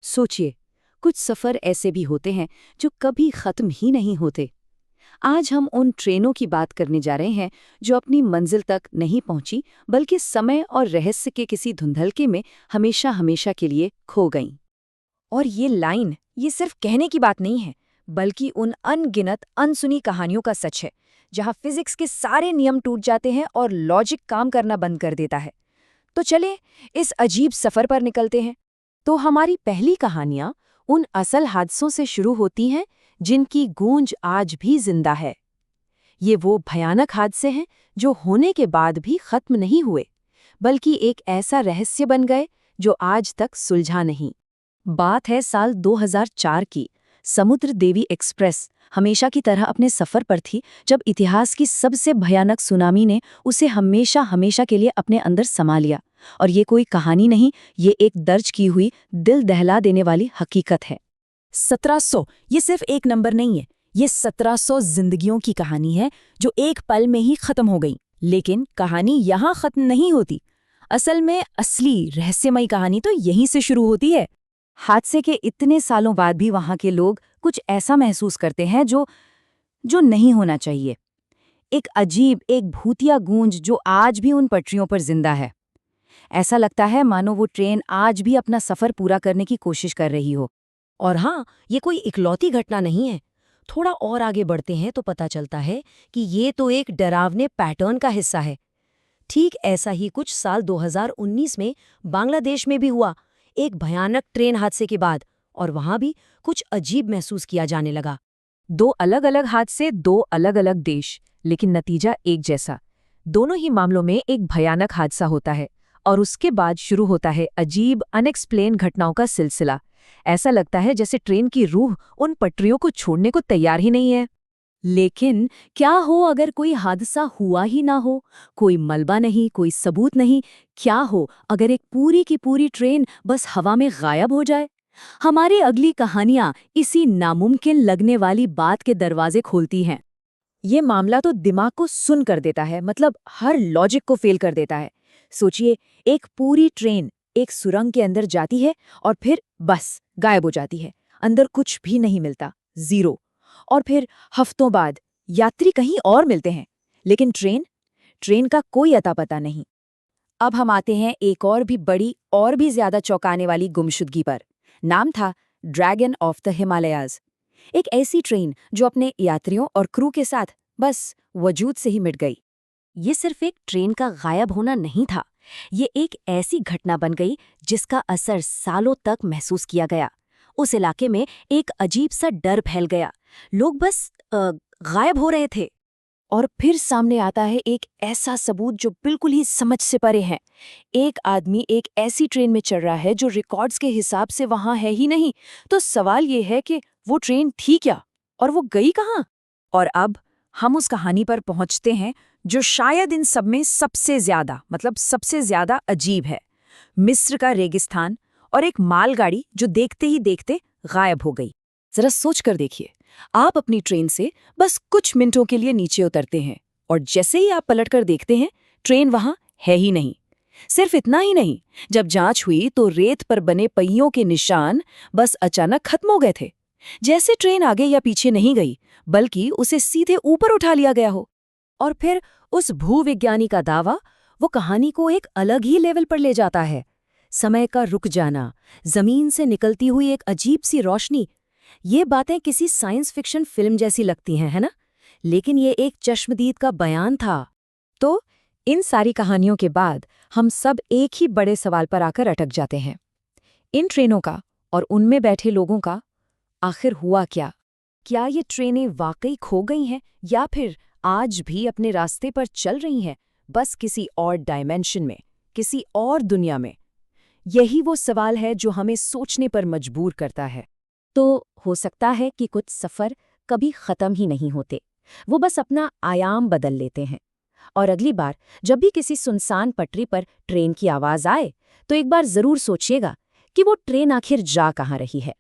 सोचिए, कुछ सफ़र ऐसे भी होते हैं जो कभी ख़त्म ही नहीं होते। आज हम उन ट्रेनों की बात करने जा रहे हैं जो अपनी मंजिल तक नहीं पहुंची, बल्कि समय और रहस्य के किसी धुंधलके में हमेशा हमेशा के लिए खो गईं। और ये सिर्फ कहने की बात नहीं है, बल्कि उन अनगिनत अनसुनी कहानियों का सच है, जहां फिजिक्स के सारे नियम टूट जाते हैं और लॉजिक काम करना बंद कर देता है। तो चले इस अजीब सफर पर निकलते हैं। तो हमारी पहली कहानियां उन असल हादसों से शुरू होती हैं जिनकी गूंज आज भी जिंदा है। ये वो भयानक हादसे हैं जो होने के बाद भी खत्म नहीं हुए, बल्कि एक ऐसा रहस्य बन गए जो आज तक सुलझा नहीं। बात है साल 2004 की। समुद्र देवी एक्सप्रेस हमेशा की तरह अपने सफर पर थी जब इतिहास की सबसे भयानक सुनामी ने उसे हमेशा हमेशा के लिए अपने अंदर समा लिया। और ये कोई कहानी नहीं, ये एक दर्ज की हुई, दिल दहला देने वाली हकीकत है। 1700 ये सिर्फ एक नंबर नहीं है, ये 1700 जिंदगियों की कहानी है जो एक पल में ही खत्म हो गई। लेकिन कहानी यहाँ खत्म नहीं होती। असल में असली रहस्यमयी कहानी तो यहीं से शुरू होती है। हादसे के इतने सालों बाद भी वहां के लोग कुछ ऐसा महसूस करते हैं जो जो नहीं होना चाहिए। एक अजीब, एक भूतिया गूंज जो आज भी उन पटरियों पर जिंदा है। ऐसा लगता है मानो वो ट्रेन आज भी अपना सफर पूरा करने की कोशिश कर रही हो। और हाँ, ये कोई इकलौती घटना नहीं है। थोड़ा और आगे बढ़ते हैं तो पता चलता है कि ये तो एक डरावने पैटर्न का हिस्सा है। ठीक ऐसा ही कुछ साल 2019 में बांग्लादेश में भी हुआ, एक भयानक ट्रेन हादसे के बाद। और वहां भी कुछ अजीब महसूस किया जाने लगा। दो अलग अलग हादसे, दो अलग अलग देश, लेकिन नतीजा एक जैसा। दोनों ही मामलों में एक भयानक हादसा होता है और उसके बाद शुरू होता है अजीब अनएक्सप्लेन घटनाओं का सिलसिला। ऐसा लगता है जैसे ट्रेन की रूह उन पटरियों को छोड़ने को तैयार ही नहीं है। लेकिन क्या हो अगर कोई हादसा हुआ ही ना हो? कोई मलबा नहीं, कोई सबूत नहीं। क्या हो अगर एक पूरी की पूरी ट्रेन बस हवा में गायब हो जाए? हमारी अगली कहानियां इसी नामुमकिन लगने वाली बात के दरवाजे खोलती हैं। ये मामला तो दिमाग को सुन कर देता है, मतलब हर लॉजिक को फेल कर देता है। सोचिए, एक पूरी ट्रेन एक सुरंग के अंदर जाती है और फिर बस गायब हो जाती है। अंदर कुछ भी नहीं मिलता, जीरो। और फिर हफ्तों बाद यात्री कहीं और मिलते हैं, लेकिन ट्रेन का कोई अता पता नहीं। अब हम आते हैं एक और भी बड़ी और भी ज्यादा चौंकाने वाली गुमशुदगी पर। नाम था ड्रैगन ऑफ द हिमालयाज। एक ऐसी ट्रेन जो अपने यात्रियों और क्रू के साथ बस वजूद से ही मिट गई। ये सिर्फ एक ट्रेन का गायब होना नहीं था, ये एक ऐसी घटना बन गई जिसका असर सालों तक महसूस किया गया। उस इलाके में एक अजीब सा डर फैल गया। लोग बस गायब हो रहे थे। और फिर सामने आता है एक ऐसा सबूत जो बिल्कुल ही समझ से परे है। एक आदमी एक ऐसी ट्रेन में चढ़ रहा है जो रिकॉर्ड्स के हिसाब से वहां है ही नहीं। तो सवाल ये है कि वो ट्रेन थी क्या और वो गई कहाँ? और अब हम उस कहानी पर पहुंचते हैं जो शायद इन सब में सबसे ज्यादा अजीब है। मिस्र का रेगिस्तान और एक मालगाड़ी जो देखते ही देखते गायब हो गई। जरा सोच कर देखिए, आप अपनी ट्रेन से बस कुछ मिनटों के लिए नीचे उतरते हैं और जैसे ही आप पलटकर देखते हैं, ट्रेन वहां है ही नहीं। सिर्फ इतना ही नहीं, जब जांच हुई तो रेत पर बने पहियों के निशान बस अचानक खत्म हो गए थे। जैसे ट्रेन आगे या पीछे नहीं गई, बल्कि उसे सीधे ऊपर उठा लिया गया हो। और फिर उस भूविज्ञानी का दावा वो कहानी को एक अलग ही लेवल पर ले जाता है। समय का रुक जाना, जमीन से निकलती हुई एक अजीब सी रोशनी। ये बातें किसी साइंस फिक्शन फिल्म जैसी लगती हैं, है ना? लेकिन ये एक चश्मदीद का बयान था। तो इन सारी कहानियों के बाद हम सब एक ही बड़े सवाल पर आकर अटक जाते हैं। इन ट्रेनों का और उनमें बैठे लोगों का आखिर हुआ क्या? क्या ये ट्रेनें वाकई खो गई हैं या फिर आज भी अपने रास्ते पर चल रही हैं, बस किसी और डायमेंशन में, किसी और दुनिया में? यही वो सवाल है जो हमें सोचने पर मजबूर करता है। तो हो सकता है कि कुछ सफ़र कभी ख़त्म ही नहीं होते, वो बस अपना आयाम बदल लेते हैं। और अगली बार जब भी किसी सुनसान पटरी पर ट्रेन की आवाज़ आए, तो एक बार ज़रूर सोचिएगा कि वो ट्रेन आखिर जा कहाँ रही है।